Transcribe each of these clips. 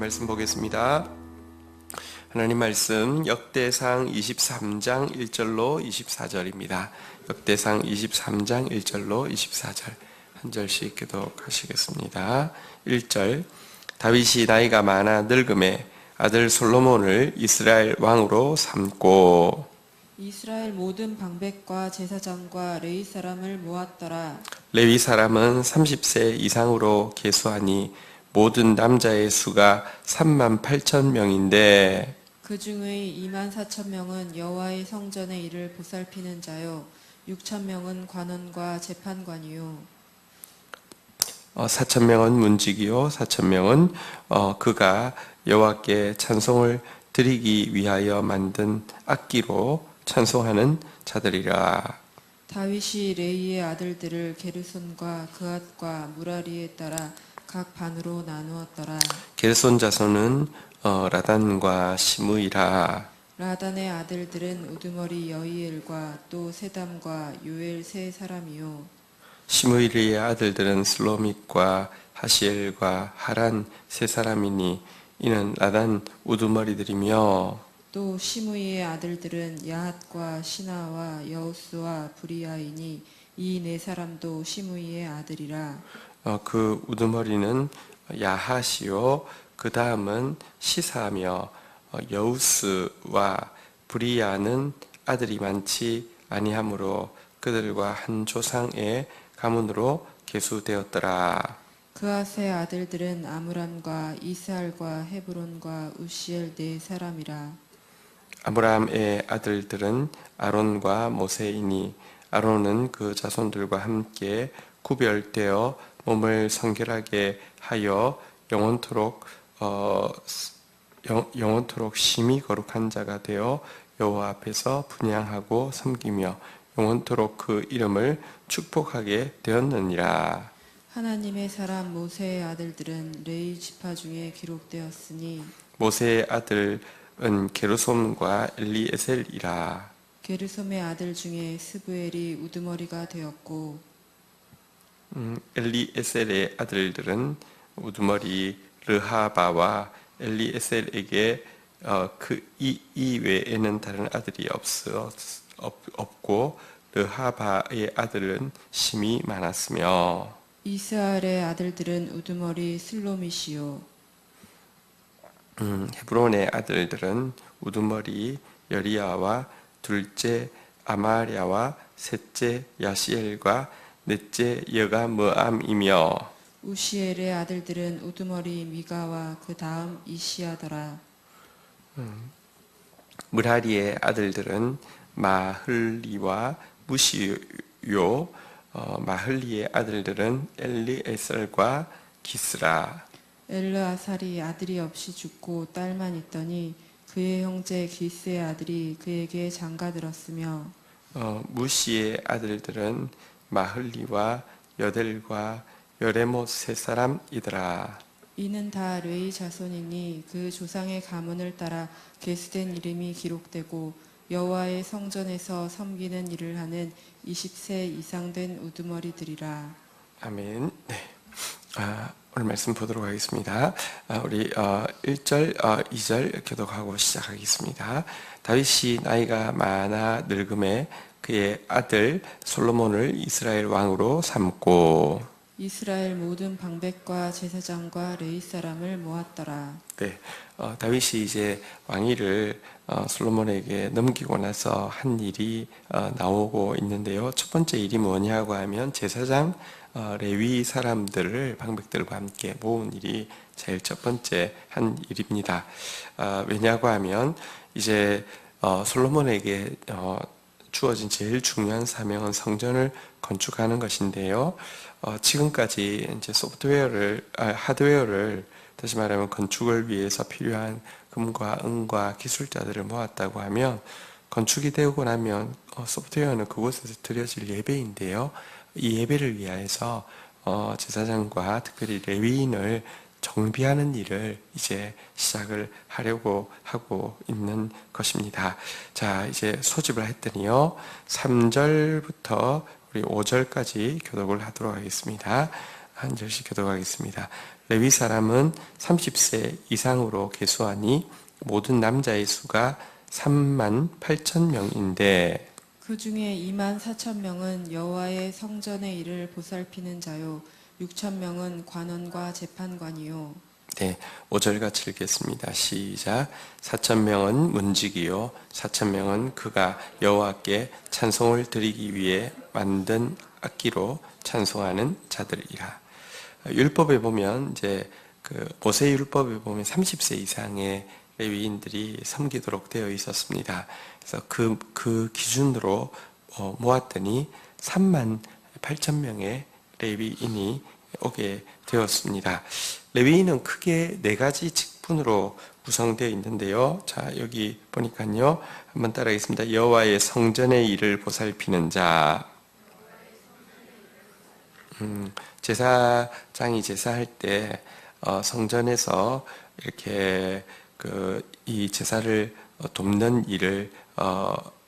말씀 보겠습니다. 하나님 말씀 역대상 23장 1절로 24절입니다. 역대상 23장 1절로 24절 한 절씩 교독하시겠습니다. 1절 다윗이 나이가 많아 늙음에 아들 솔로몬을 이스라엘 왕으로 삼고 이스라엘 모든 방백과 제사장과 레위 사람을 모았더라. 레위 사람은 30세 이상으로 계수하니 모든 남자의 수가 38,000명인데 그 중의 24,000명은 여호와의 성전의 일을 보살피는 자요 6,000명은 관원과 재판관이요 4,000명은 문지기요 4,000명은 그가 여호와께 찬송을 드리기 위하여 만든 악기로 찬송하는 자들이라. 다윗이 레위의 아들들을 게르손과 그앗과 무라리에 따라 각 반으로 나누었더라. 게르손 자손은 라단과 시므이라. 라단의 아들들은 우두머리 여이엘과 또 세담과 요엘 세 사람이요 시므이의 아들들은 슬로밋과 하시엘과 하란 세 사람이니 이는 라단 우두머리들이며 또 시므이의 아들들은 야핫과 시나와 여우스와 브리아이니 이 네 사람도 시므이의 아들이라. 그 우두머리는 야핫이요 그 다음은 시사며 여우스와 브리아는 아들이 많지 아니하므로 그들과 한 조상의 가문으로 계수되었더라. 그앗의 아들들은 아므람과 이스알과 헤브론과 우시엘 네 사람이라. 아브라함의 아들들은 아론과 모세이니 아론은 그 자손들과 함께 구별되어 몸을 성결하게 하여 영원토록 심히 거룩한 자가 되어 여호와 앞에서 분향하고 섬기며 영원토록 그 이름을 축복하게 되었느니라. 하나님의 사람 모세의 아들들은 레위 지파 중에 기록되었으니 모세의 아들은 게르솜과 엘리에셀이라. 게르솜의 아들 중에 스부엘이 우두머리가 되었고 엘리에셀의 아들들은 우두머리 르하바와 엘리에셀에게 이 외에는 다른 아들이 없고 르하바의 아들은 심이 많았으며 이스알의 아들들은 우두머리 슬로미시요 헤브론의 아들들은 우두머리 여리야와 둘째 아마랴와 셋째 야시엘과 넷째 여가므암이며 우시엘의 아들들은 우두머리 미가와 그 다음 이시야더라. 무라리의 아들들은 마흘리와 무시요 마흘리의 아들들은 엘리에셀과 기스라. 엘르아살이 아들이 없이 죽고 딸만 있더니 그의 형제 기스의 아들이 그에게 장가들었으며 무시의 아들들은 마흘리와 여델과 여레못 세 사람이더라. 이는 다 레위 자손이니 그 조상의 가문을 따라 계수된 이름이 기록되고 여호와의 성전에서 섬기는 일을 하는 20세 이상 된 우두머리들이라. 아멘. 네. 오늘 말씀 보도록 하겠습니다. 우리 1절, 2절 교독하고 시작하겠습니다. 다윗이 나이가 많아 늙음에 그의 아들 솔로몬을 이스라엘 왕으로 삼고 이스라엘 모든 방백과 제사장과 레위 사람을 모았더라. 네, 다윗이 이제 왕위를 솔로몬에게 넘기고 나서 한 일이 나오고 있는데요. 첫 번째 일이 뭐냐고 하면 제사장 레위 사람들을 방백들과 함께 모은 일이 제일 첫 번째 한 일입니다. 왜냐고 하면 이제 솔로몬에게 주어진 제일 중요한 사명은 성전을 건축하는 것인데요. 지금까지 이제 하드웨어를 다시 말하면 건축을 위해서 필요한 금과 은과 기술자들을 모았다고 하면 건축이 되고 나면 소프트웨어는 그곳에서 드려질 예배인데요. 이 예배를 위해서 제사장과 특별히 레위인을 정비하는 일을 이제 시작을 하려고 하고 있는 것입니다. 자, 이제 소집을 했더니요. 3절부터 우리 5절까지 교독을 하도록 하겠습니다. 한 절씩 교독하겠습니다. 레위 사람은 30세 이상으로 계수하니 모든 남자의 수가 38,000명인데 그 중에 24,000명은 여호와의 성전의 일을 보살피는 자요 6,000명은 관원과 재판관이요. 네, 5절 같이 읽겠습니다. 시작. 4,000명은 문지기요 4,000명은 그가 여호와께 찬송을 드리기 위해 만든 악기로 찬송하는 자들이라. 율법에 보면 이제 그 모세 율법에 보면 30세 이상의 레위인들이 섬기도록 되어 있었습니다. 그래서 그 기준으로 모았더니 38,000명의 레위인이 오게 되었습니다. 레위인은 크게 네 가지 직분으로 구성되어 있는데요. 자, 여기 보니까요. 한번 따라하겠습니다. 여호와의 성전의 일을 보살피는 자. 제사장이 제사할 때 성전에서 이렇게 이 제사를 돕는 일을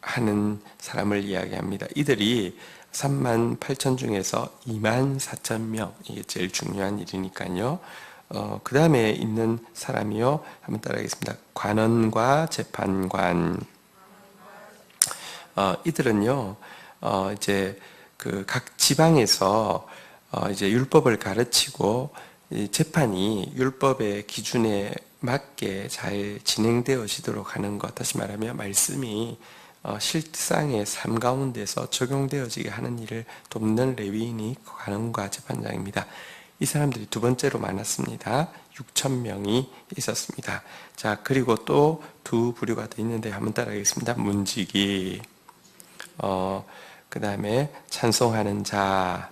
하는 사람을 이야기합니다. 이들이 38,000 중에서 24,000명, 이게 제일 중요한 일이니까요. 그 다음에 있는 사람이요. 한번 따라하겠습니다. 관원과 재판관. 이들은요, 이제 각 지방에서 이제 율법을 가르치고 재판이 율법의 기준에 맞게 잘 진행되어지도록 하는 것, 다시 말하면 말씀이 실상의 삶 가운데서 적용되어지게 하는 일을 돕는 레위인이 관원과 재판장입니다. 이 사람들이 두 번째로 많았습니다. 6,000명이 있었습니다. 자, 그리고 또 두 부류가 더 있는데 한번 따라하겠습니다. 문지기, 그 다음에 찬송하는 자,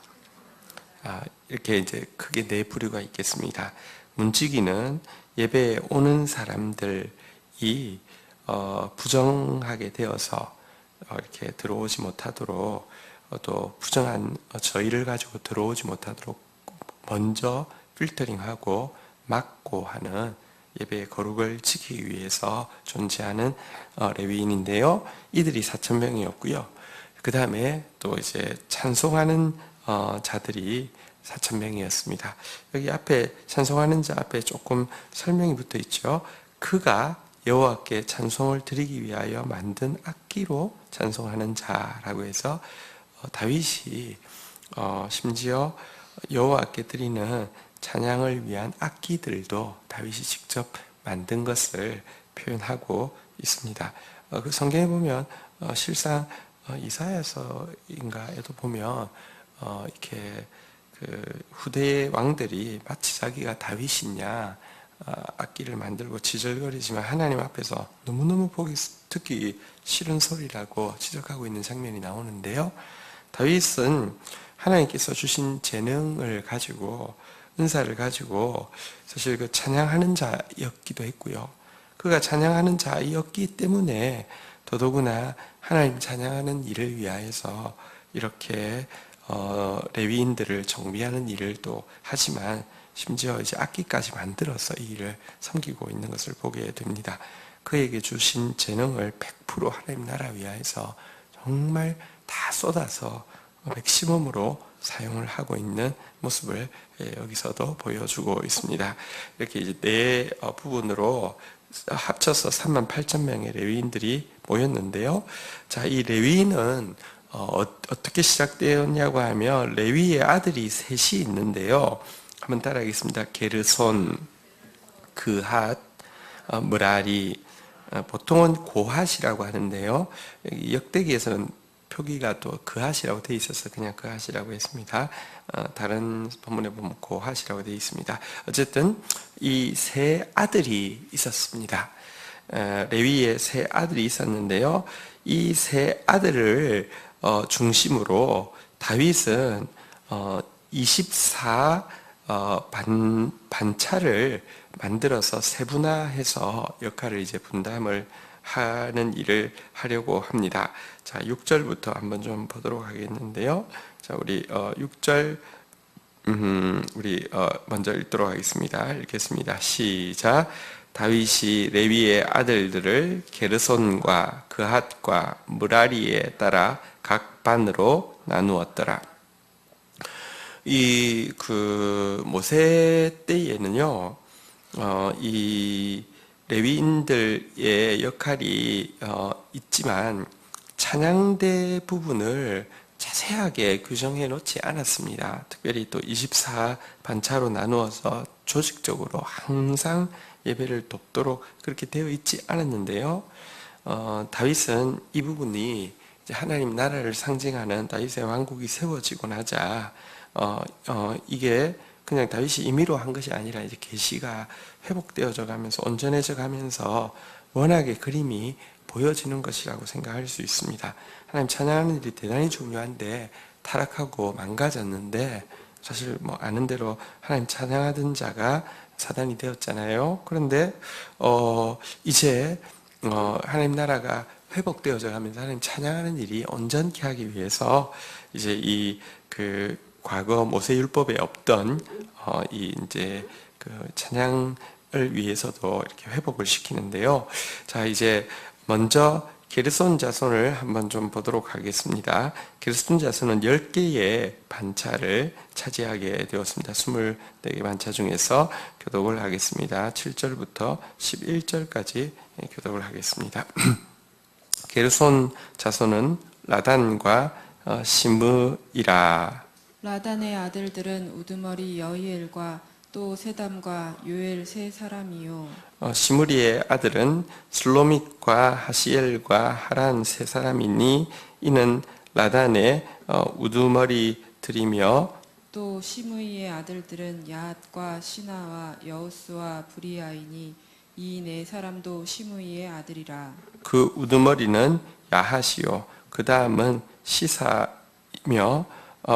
이렇게 이제 크게 네 부류가 있겠습니다. 문지기는 예배에 오는 사람들이 부정하게 되어서 이렇게 들어오지 못하도록 또 부정한 저희를 가지고 들어오지 못하도록 먼저 필터링하고 막고 하는 예배의 거룩을 지키기 위해서 존재하는 레위인인데요. 이들이 4,000명이었고요. 그 다음에 또 이제 찬송하는 자들이 4,000명이었습니다. 여기 앞에 찬송하는 자 앞에 조금 설명이 붙어 있죠. 그가 여호와께 찬송을 드리기 위하여 만든 악기로 찬송하는 자라고 해서 다윗이 심지어 여호와께 드리는 찬양을 위한 악기들도 다윗이 직접 만든 것을 표현하고 있습니다. 그 성경에 보면 실상 이사야서인가에도 보면 이렇게 그 후대의 왕들이 마치 자기가 다윗이냐 악기를 만들고 지절거리지만 하나님 앞에서 너무너무 듣기 싫은 소리라고 지적하고 있는 장면이 나오는데요. 다윗은 하나님께서 주신 재능을 가지고 은사를 가지고 사실 그 찬양하는 자였기도 했고요. 그가 찬양하는 자였기 때문에 더더구나 하나님 찬양하는 일을 위하여서 이렇게 레위인들을 정비하는 일을 또 하지만 심지어 이제 악기까지 만들어서 이 일을 섬기고 있는 것을 보게 됩니다. 그에게 주신 재능을 100% 하나님 나라 위하여서 정말 다 쏟아서 맥시멈으로 사용을 하고 있는 모습을 여기서도 보여주고 있습니다. 이렇게 이제 네 부분으로 합쳐서 38,000명의 레위인들이 모였는데요. 자, 이 레위인은 어떻게 시작되었냐고 하면 레위의 아들이 셋이 있는데요. 한번 따라하겠습니다. 게르손, 그핫, 므라리, 보통은 고핫이라고 하는데요. 역대기에서는 표기가 또 그핫이라고 되어 있어서 그냥 그핫이라고 했습니다. 다른 본문에 보면 고핫이라고 되어 있습니다. 어쨌든 이 세 아들이 있었습니다. 레위의 세 아들이 있었는데요. 이 세 아들을 중심으로 다윗은 24 반차를 만들어서 세분화해서 역할을 이제 분담을 하는 일을 하려고 합니다. 자, 6절부터 한번 좀 보도록 하겠는데요. 자, 우리 6절 우리 먼저 읽도록 하겠습니다. 읽겠습니다. 시작. 다윗이 레위의 아들들을 게르손과 그핫과 므라리에 따라 각 반으로 나누었더라. 이 그 모세 때에는요, 이 레위인들의 역할이 있지만 찬양대 부분을 자세하게 규정해 놓지 않았습니다. 특별히 또 24반차로 나누어서 조직적으로 항상 예배를 돕도록 그렇게 되어 있지 않았는데요. 다윗은 이 부분이 이제 하나님 나라를 상징하는 다윗의 왕국이 세워지고 나자 이게 그냥 다윗이 임의로 한 것이 아니라 이제 계시가 회복되어져 가면서 온전해져 가면서 워낙에 그림이 보여지는 것이라고 생각할 수 있습니다. 하나님 찬양하는 일이 대단히 중요한데 타락하고 망가졌는데 사실 뭐 아는 대로 하나님 찬양하던 자가 사단이 되었잖아요. 그런데 이제 하나님 나라가 회복되어져 가면서 하나님 찬양하는 일이 온전케 하기 위해서 이제 이 그 과거 모세율법에 없던 이 이제 그 찬양을 위해서도 이렇게 회복을 시키는데요. 자, 이제 먼저 게르손 자손을 한번 좀 보도록 하겠습니다. 게르손 자손은 10개의 반차를 차지하게 되었습니다. 24개 반차 중에서 교독을 하겠습니다. 7절부터 11절까지 교독을 하겠습니다. 게르손 자손은 라단과 시므이라. 라단의 아들들은 우두머리 여이엘과 또 세담과 요엘 세 사람이요. 시므리의 아들은 슬로밋과 하시엘과 하란 세 사람이니 이는 라단의 우두머리들이며 또 시므이의 아들들은 야핫과 시나와 여우스와 브리아이니 이 네 사람도 시므이의 아들이라. 그 우두머리는 야핫이요 그 다음은 시사며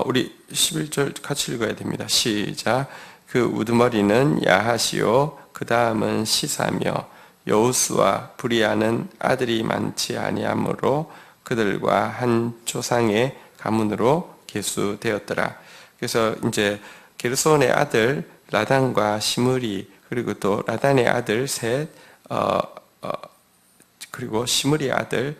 우리 11절 같이 읽어야 됩니다. 시작. 그 우두머리는 야핫이요 그 다음은 시사며 여우스와 브리아는 아들이 많지 아니하므로 그들과 한 조상의 가문으로 계수되었더라. 그래서 이제 게르손의 아들 라단과 시므리 그리고 또 라단의 아들 셋 그리고 시므리의 아들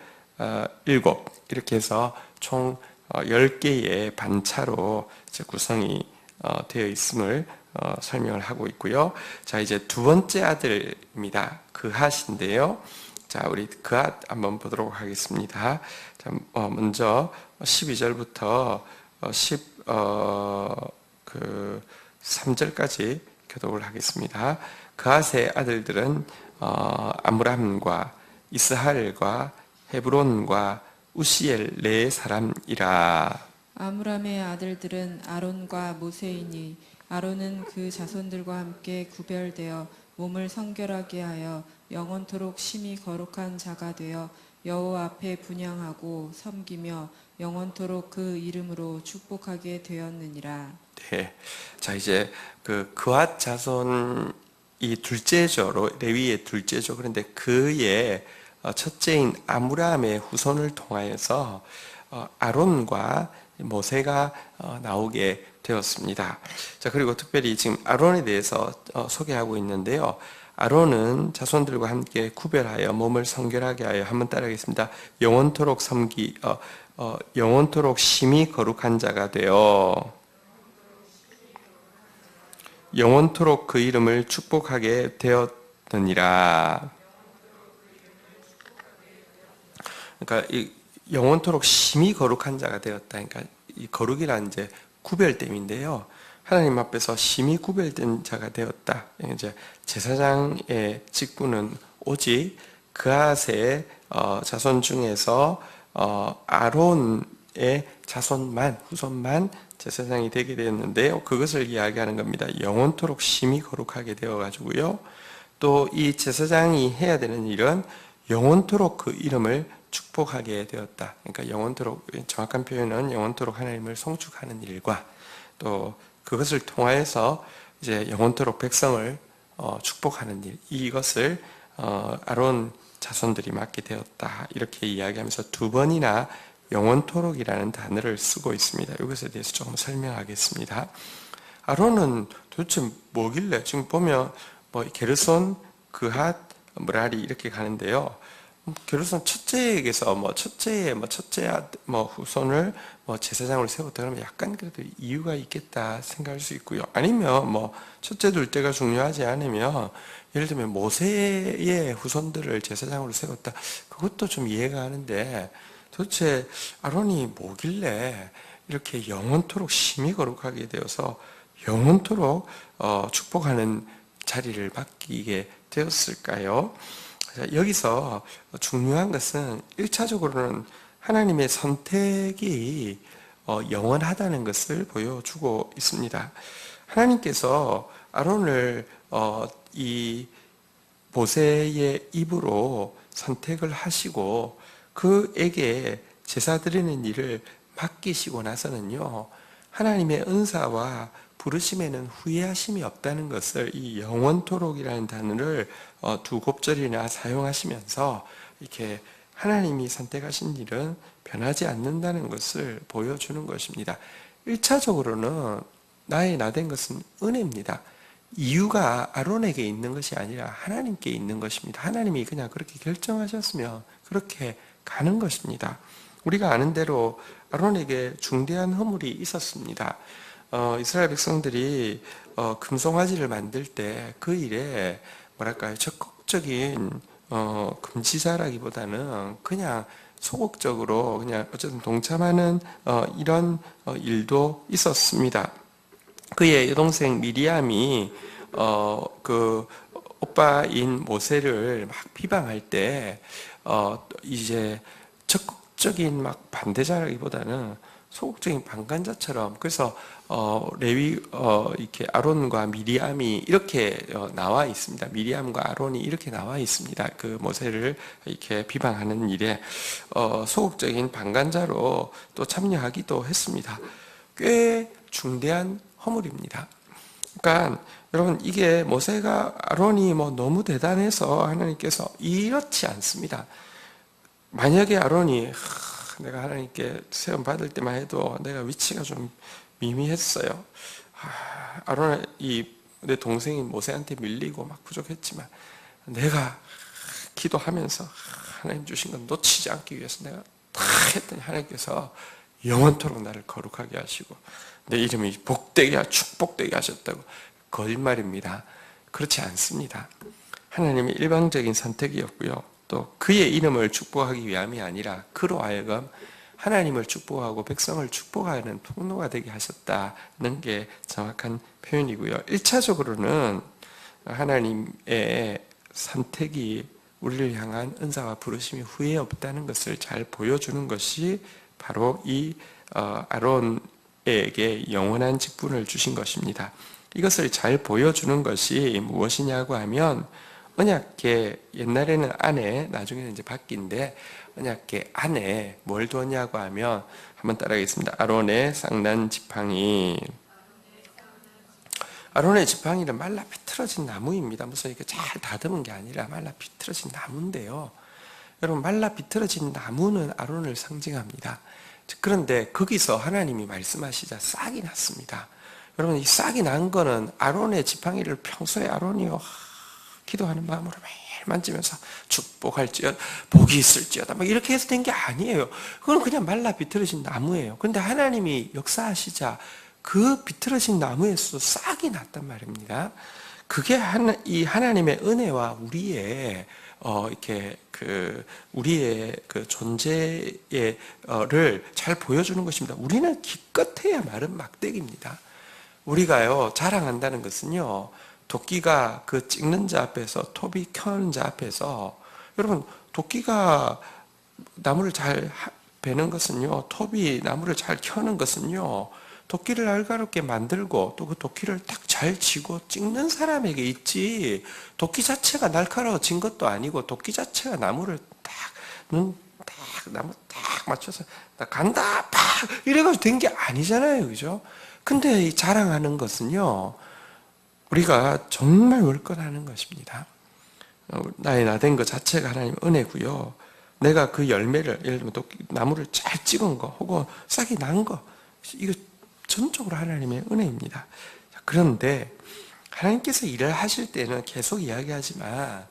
7 이렇게 해서 총 10개의 반차로 이제 구성이 되어 있음을 설명을 하고 있고요. 자, 이제 두 번째 아들입니다. 그핫인데요. 자, 우리 그핫 한번 보도록 하겠습니다. 자, 먼저 12절부터 3절까지 교독을 하겠습니다. 그핫의 아들들은 아므람과 이스할과 헤브론과 우시엘 네 사람이라. 아므람의 아들들은 아론과 모세이니 아론은 그 자손들과 함께 구별되어 몸을 성결하게 하여 영원토록 심히 거룩한 자가 되어 여호와 앞에 분향하고 섬기며 영원토록 그 이름으로 축복하게 되었느니라. 네. 자, 이제 그 그핫 자손이 둘째죠. 레위의 둘째죠. 그런데 그의 첫째인 아므람의 후손을 통하여서 아론과 모세가 나오게 되었습니다. 자, 그리고 특별히 지금 아론에 대해서 소개하고 있는데요. 아론은 자손들과 함께 구별하여 몸을 성결하게 하여 한번 따라하겠습니다. 영원토록 영원토록 심히 거룩한 자가 되어 영원토록 그 이름을 축복하게 되었느니라. 그러니까 이 영원토록 심히 거룩한 자가 되었다. 그러니까 이 거룩이란 이제 구별됨인데요. 하나님 앞에서 심히 구별된 자가 되었다. 이제 제사장의 직분은 오직 그핫의 자손 중에서 아론의 자손만 후손만 제사장이 되게 되었는데요. 그것을 이야기하는 겁니다. 영원토록 심히 거룩하게 되어 가지고요. 또 이 제사장이 해야 되는 일은 영원토록 그 이름을 축복하게 되었다. 그러니까 영원토록, 정확한 표현은 영원토록 하나님을 송축하는 일과 또 그것을 통하여서 이제 영원토록 백성을 축복하는 일, 이것을 아론 자손들이 맡게 되었다. 이렇게 이야기하면서 두 번이나 영원토록이라는 단어를 쓰고 있습니다. 이것에 대해서 조금 설명하겠습니다. 아론은 도대체 뭐길래 지금 보면 뭐 게르손, 그핫, 므라리 이렇게 가는데요. 결혼선 첫째에게서 첫째의 첫째 후손을 제사장으로 세웠다 그러면 약간 그래도 이유가 있겠다 생각할 수 있고요. 아니면 첫째 둘째가 중요하지 않으면 예를 들면 모세의 후손들을 제사장으로 세웠다, 그것도 좀 이해가 가는데, 도대체 아론이 뭐길래 이렇게 영원토록 심히 거룩하게 되어서 영원토록 축복하는 자리를 맡기게 되었을까요? 여기서 중요한 것은 1차적으로는 하나님의 선택이 영원하다는 것을 보여주고 있습니다. 하나님께서 아론을 이 모세의 입으로 선택을 하시고 그에게 제사 드리는 일을 맡기시고 나서는요, 하나님의 은사와 부르심에는 후회하심이 없다는 것을, 이 영원토록이라는 단어를 두 곱절이나 사용하시면서 이렇게 하나님이 선택하신 일은 변하지 않는다는 것을 보여주는 것입니다. 1차적으로는 나의 나된 것은 은혜입니다. 이유가 아론에게 있는 것이 아니라 하나님께 있는 것입니다. 하나님이 그냥 그렇게 결정하셨으면 그렇게 가는 것입니다. 우리가 아는 대로 아론에게 중대한 허물이 있었습니다. 이스라엘 백성들이 금송아지를 만들 때 그 일에 적극적인 금지자라기보다는 그냥 소극적으로 그냥 어쨌든 동참하는 이런 일도 있었습니다. 그의 여동생 미리암이 그 오빠인 모세를 막 비방할 때 이제 적극적인 반대자라기보다는 소극적인 방관자처럼, 그래서 레위 이렇게 아론과 미리암이 이렇게 나와 있습니다. 미리암과 아론이 이렇게 나와 있습니다. 그 모세를 이렇게 비방하는 일에 소극적인 방관자로 또 참여하기도 했습니다. 꽤 중대한 허물입니다. 그러니까 여러분, 이게 모세가 아론이 너무 대단해서 하나님께서, 이렇지 않습니다. 만약에 아론이 내가 하나님께 세움 받을 때만 해도 내가 위치가 좀 미미했어요. 아론, 내 동생이 모세한테 밀리고 막 부족했지만 내가 기도하면서 하나님 주신 건 놓치지 않기 위해서 내가 다 했더니 하나님께서 영원토록 나를 거룩하게 하시고 내 이름이 복되게 축복되게 하셨다고. 거짓말입니다. 그렇지 않습니다. 하나님의 일방적인 선택이었고요. 또 그의 이름을 축복하기 위함이 아니라 그로 하여금 하나님을 축복하고 백성을 축복하는 통로가 되게 하셨다는 게 정확한 표현이고요. 1차적으로는 하나님의 선택이 우리를 향한 은사와 부르심이 후회 없다는 것을 잘 보여주는 것이 바로 이 아론에게 영원한 직분을 주신 것입니다. 이것을 잘 보여주는 것이 무엇이냐고 하면, 언약궤, 옛날에는 안에, 나중에는 이제 바뀐데, 언약궤 안에 뭘 두었냐고 하면, 한번 따라하겠습니다. 아론의 쌍난 지팡이. 아론의 지팡이는 말라 비틀어진 나무입니다. 무슨 이렇게 잘 다듬은 게 아니라 말라 비틀어진 나무인데요. 여러분, 말라 비틀어진 나무는 아론을 상징합니다. 그런데 거기서 하나님이 말씀하시자 싹이 났습니다. 여러분, 이 싹이 난 거는 아론의 지팡이를 평소에 아론이요 기도하는 마음으로 매일 만지면서 축복할지어다, 복이 있을지어다 막 이렇게 해서 된 게 아니에요. 그건 그냥 말라 비틀어진 나무예요. 그런데 하나님이 역사하시자 그 비틀어진 나무에서 싹이 났단 말입니다. 그게 이 하나님의 은혜와 우리의 이렇게 우리의 존재를 잘 보여주는 것입니다. 우리는 기껏해야 마른 막대기입니다. 우리가요 자랑한다는 것은요, 도끼가 그 찍는 자 앞에서, 톱이 켜는 자 앞에서, 여러분, 도끼가 나무를 잘 베는 것은요, 톱이 나무를 잘 켜는 것은요, 도끼를 날카롭게 만들고 또 그 도끼를 딱 잘 쥐고 찍는 사람에게 있지, 도끼 자체가 날카로워진 것도 아니고 도끼 자체가 나무를 나무 딱 맞춰서 나 간다 팍 이래가지고 된 게 아니잖아요, 그죠? 근데 이 자랑하는 것은요, 우리가 정말 월권하는 것입니다. 나의 나된 것 자체가 하나님의 은혜고요. 내가 그 열매를, 예를 들면 나무를 잘 찍은 거 혹은 싹이 난 거, 이거 전적으로 하나님의 은혜입니다. 그런데 하나님께서 일을 하실 때는 계속 이야기하지만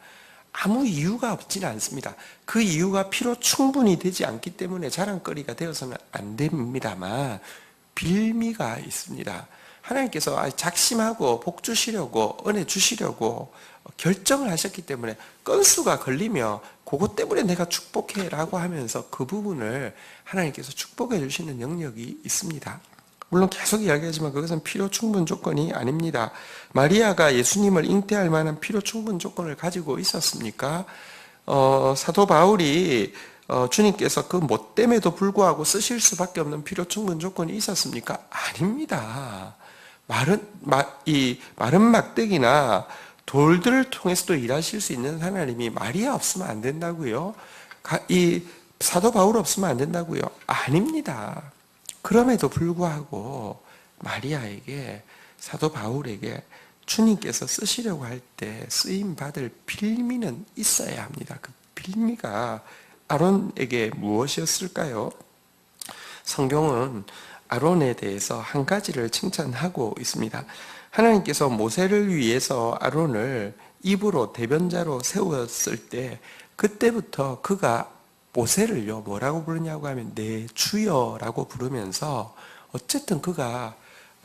아무 이유가 없지는 않습니다. 그 이유가 필요 충분히 되지 않기 때문에 자랑거리가 되어서는 안 됩니다만 빌미가 있습니다. 하나님께서 작심하고 복 주시려고 은혜 주시려고 결정을 하셨기 때문에 건수가 걸리며 그것 때문에 내가 축복해 라고 하면서 그 부분을 하나님께서 축복해 주시는 영역이 있습니다. 물론 계속 이야기하지만 그것은 필요 충분 조건이 아닙니다. 마리아가 예수님을 잉태할 만한 필요 충분 조건을 가지고 있었습니까? 사도 바울이 주님께서 그 못됨에도 불구하고 쓰실 수밖에 없는 필요 충분 조건이 있었습니까? 아닙니다. 마른 막대기나 돌들을 통해서도 일하실 수 있는 하나님이 마리아 없으면 안 된다고요? 이 사도 바울 없으면 안 된다고요? 아닙니다. 그럼에도 불구하고 마리아에게, 사도 바울에게 주님께서 쓰시려고 할 때 쓰임 받을 빌미는 있어야 합니다. 그 빌미가 아론에게 무엇이었을까요? 성경은 아론에 대해서 한 가지를 칭찬하고 있습니다. 하나님께서 모세를 위해서 아론을 입으로 대변자로 세웠을 때 그때부터 그가 모세를요 뭐라고 부르냐고 하면 내 주여라고 부르면서 어쨌든 그가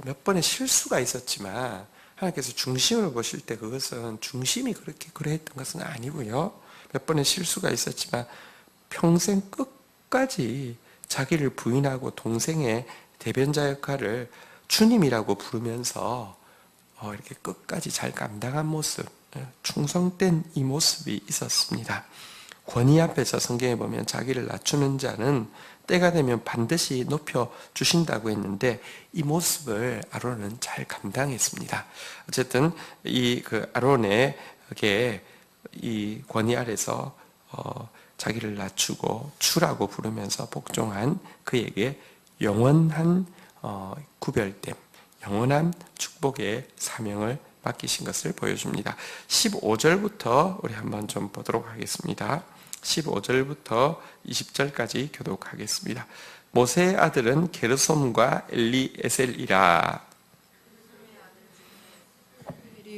몇 번의 실수가 있었지만 하나님께서 중심을 보실 때 그것은 중심이 그렇게 그러했던 것은 아니고요. 몇 번의 실수가 있었지만 평생 끝까지 자기를 부인하고 동생의 대변자 역할을 주님이라고 부르면서 이렇게 끝까지 잘 감당한 모습, 충성된 이 모습이 있었습니다. 권위 앞에서 성경에 보면 자기를 낮추는 자는 때가 되면 반드시 높여주신다고 했는데 이 모습을 아론은 잘 감당했습니다. 어쨌든 아론에게 이 권위 아래서 자기를 낮추고 주라고 부르면서 복종한 그에게 영원한 구별됨, 영원한 축복의 사명을 맡기신 것을 보여줍니다. 15절부터 우리 한번 좀 보도록 하겠습니다. 15절부터 20절까지 교독하겠습니다. 모세의 아들은 게르솜과 엘리에셀이라.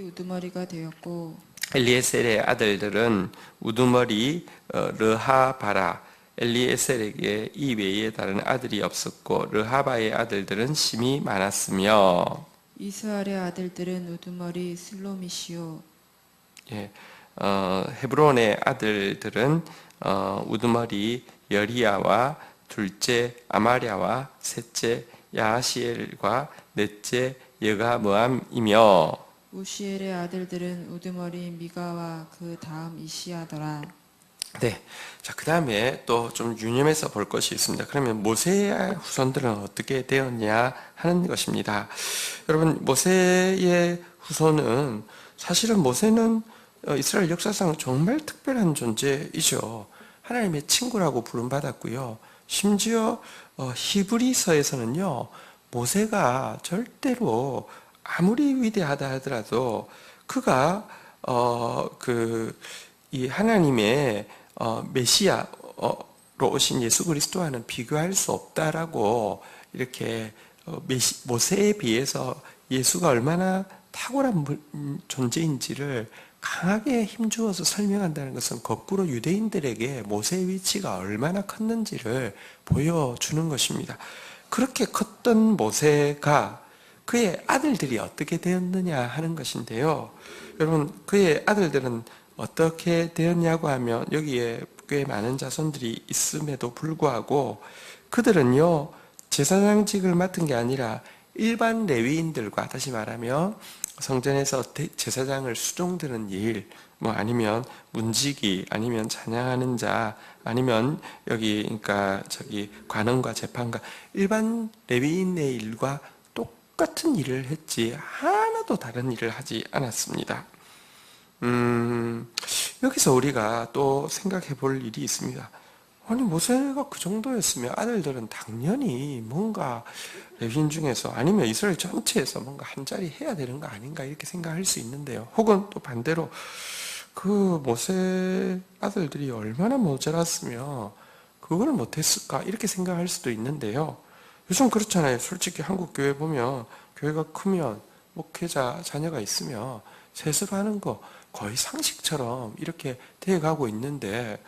우두머리가 되었고 엘리에셀의 아들들은 우두머리 르하바라. 엘리에셀에게 이 외에 다른 아들이 없었고 르하바의 아들들은 심이 많았으며 이스라엘의 아들들은 우두머리 슬로미시오. 예, 헤브론의 아들들은 우두머리 여리야와 둘째 아마랴와 셋째 야하시엘과 넷째 여가므암이며 우시엘의 아들들은 우두머리 미가와 그 다음 이시야더라. 네. 자, 그 다음에 또 좀 유념해서 볼 것이 있습니다. 그러면 모세의 후손들은 어떻게 되었냐 하는 것입니다. 여러분, 모세의 후손은 사실은 모세는 이스라엘 역사상 정말 특별한 존재이죠. 하나님의 친구라고 부름받았고요. 심지어 히브리서에서는요, 모세가 절대로 아무리 위대하다 하더라도 그가 이 하나님의 메시아로 오신 예수 그리스도와는 비교할 수 없다라고 이렇게 모세에 비해서 예수가 얼마나 탁월한 존재인지를 강하게 힘주어서 설명한다는 것은 거꾸로 유대인들에게 모세의 위치가 얼마나 컸는지를 보여주는 것입니다. 그렇게 컸던 모세가 그의 아들들이 어떻게 되었느냐 하는 것인데요. 여러분, 그의 아들들은 어떻게 되었냐고 하면 여기에 꽤 많은 자손들이 있음에도 불구하고 그들은요, 제사장직을 맡은 게 아니라 일반 레위인들과, 다시 말하면 성전에서 제사장을 수종드는 일, 아니면 문지기, 아니면 찬양하는 자, 아니면 그러니까 관원과 재판과 일반 레위인의 일과 똑같은 일을 했지 하나도 다른 일을 하지 않았습니다. 여기서 우리가 또 생각해 볼 일이 있습니다. 아니, 모세가 그 정도였으면 아들들은 당연히 뭔가 레위인 중에서 아니면 이스라엘 전체에서 뭔가 한 자리 해야 되는 거 아닌가 이렇게 생각할 수 있는데요. 혹은 또 반대로 그 모세 아들들이 얼마나 모자랐으면 그걸 못했을까 이렇게 생각할 수도 있는데요. 요즘 그렇잖아요. 솔직히 한국 교회 보면 교회가 크면 목회자 자녀가 있으면 세습하는 거 거의 상식처럼 이렇게 되어가고 있는데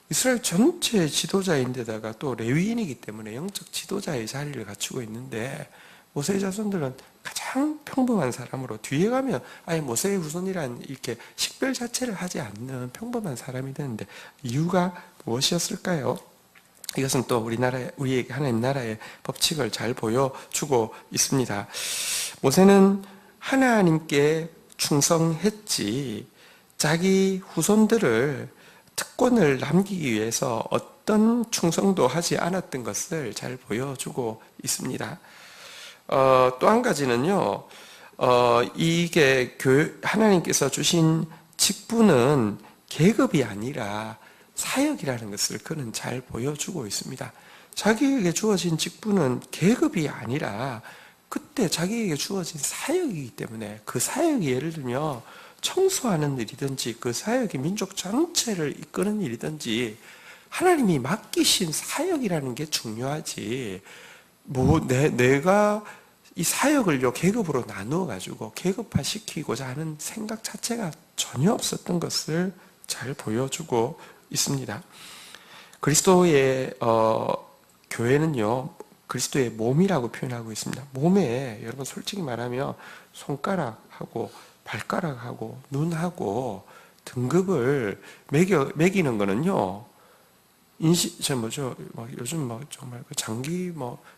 이스라엘 전체 지도자인데다가 또 레위인이기 때문에 영적 지도자의 자리를 갖추고 있는데 모세의 자손들은 가장 평범한 사람으로 뒤에 가면 아예 모세의 후손이란 이렇게 식별 자체를 하지 않는 평범한 사람이 되는데 이유가 무엇이었을까요? 이것은 또 우리에게 하나님 나라의 법칙을 잘 보여주고 있습니다. 모세는 하나님께 충성했지 자기 후손들을 특권을 남기기 위해서 어떤 충성도 하지 않았던 것을 잘 보여주고 있습니다. 또 한 가지는요, 이게 하나님께서 주신 직분은 계급이 아니라 사역이라는 것을 그는 잘 보여주고 있습니다. 자기에게 주어진 직분은 계급이 아니라 그때 자기에게 주어진 사역이기 때문에 그 사역이 예를 들면 청소하는 일이든지 그 사역이 민족 전체를 이끄는 일이든지 하나님이 맡기신 사역이라는 게 중요하지 내가 이 사역을요 계급으로 나누어 가지고 계급화시키고자 하는 생각 자체가 전혀 없었던 것을 잘 보여주고 있습니다. 그리스도의 교회는요 그리스도의 몸이라고 표현하고 있습니다. 몸에 여러분 솔직히 말하면 손가락하고 발가락하고 눈하고 등급을 매기는 거는요 요즘 정말 장기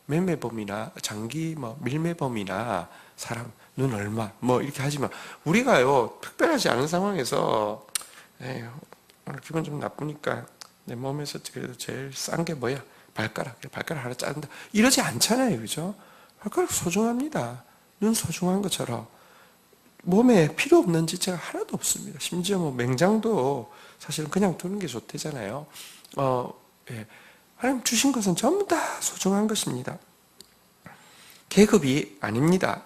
매매범이나 장기 밀매범이나 사람 눈 얼마 이렇게 하지만 우리가요 특별하지 않은 상황에서 오늘 기분 좀 나쁘니까 내 몸에서 그래도 제일 싼 게 뭐야? 발가락 하나 자른다 이러지 않잖아요, 그죠? 발가락 소중합니다. 눈 소중한 것처럼 몸에 필요 없는 지체가 하나도 없습니다. 심지어 맹장도 사실은 그냥 두는 게 좋대잖아요. 하나님 주신 것은 전부 다 소중한 것입니다. 계급이 아닙니다.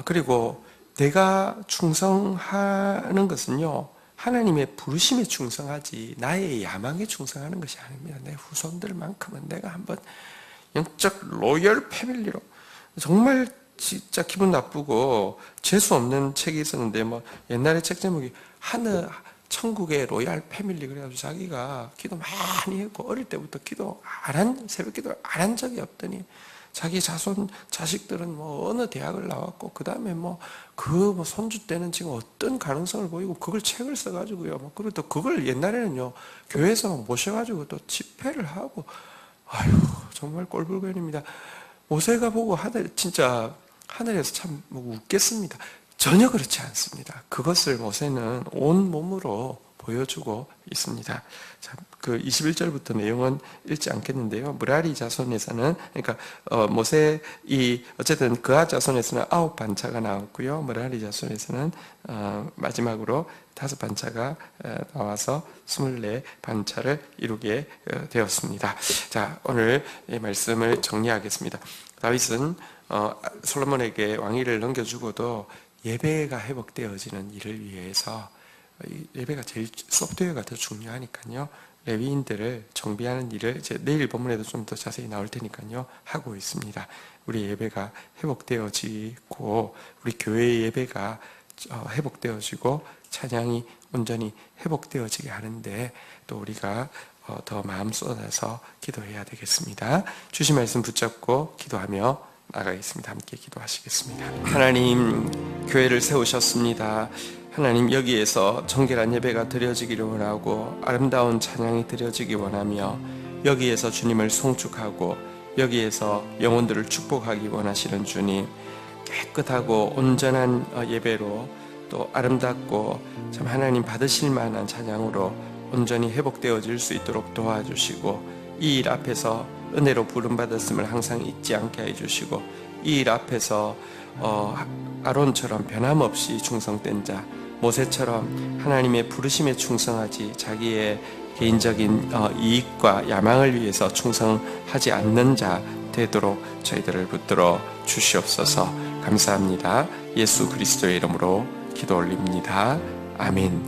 그리고 내가 충성하는 것은요, 하나님의 부르심에 충성하지 나의 야망에 충성하는 것이 아닙니다. 내 후손들만큼은 내가 한번 영적 로열 패밀리로 정말 진짜 기분 나쁘고 재수 없는 책이 있었는데 옛날에 책 제목이 천국의 로얄 패밀리 그래가지고 자기가 기도 많이 했고 어릴 때부터 새벽 기도 안 한 적이 없더니 자기 자식들은 어느 대학을 나왔고 그 다음에 손주 때는 지금 어떤 가능성을 보이고 그걸 책을 써가지고요. 그리고 또 그걸 옛날에는요 교회에서 모셔가지고 또 집회를 하고 정말 꼴불견입니다. 모세가 보고 진짜 하늘에서 참 웃겠습니다. 전혀 그렇지 않습니다. 그것을 모세는 온 몸으로 보여주고 있습니다. 자, 그 21절부터 내용은 읽지 않겠는데요. 무라리 자손에서는 그러니까 어쨌든 그아 자손에서는 9반차가 나왔고요. 무라리 자손에서는 마지막으로 5반차가 나와서 24반차를 이루게 되었습니다. 자, 오늘 이 말씀을 정리하겠습니다. 다윗은 솔로몬에게 왕위를 넘겨주고도 예배가 회복되어지는 일을 위해서 예배가 제일 소프트웨어가 더 중요하니까요. 레위인들을 정비하는 일을 내일 본문에도 좀 더 자세히 나올 테니까요. 하고 있습니다. 우리 예배가 회복되어지고 우리 교회의 예배가 회복되어지고 찬양이 온전히 회복되어지게 하는데 또 우리가 더 마음 쏟아서 기도해야 되겠습니다. 주신 말씀 붙잡고 기도하며 나가겠습니다. 함께 기도하시겠습니다. 하나님, 교회를 세우셨습니다. 하나님, 여기에서 정결한 예배가 드려지기를 원하고 아름다운 찬양이 드려지기 원하며 여기에서 주님을 송축하고 여기에서 영혼들을 축복하기 원하시는 주님, 깨끗하고 온전한 예배로 또 아름답고 참 하나님 받으실 만한 찬양으로 온전히 회복되어질 수 있도록 도와주시고 이 일 앞에서 은혜로 부름받았음을 항상 잊지 않게 해주시고 이 일 앞에서 아론처럼 변함없이 충성된 자, 모세처럼 하나님의 부르심에 충성하지 자기의 개인적인 이익과 야망을 위해서 충성하지 않는 자 되도록 저희들을 붙들어 주시옵소서. 감사합니다. 예수 그리스도의 이름으로 기도 올립니다. 아멘.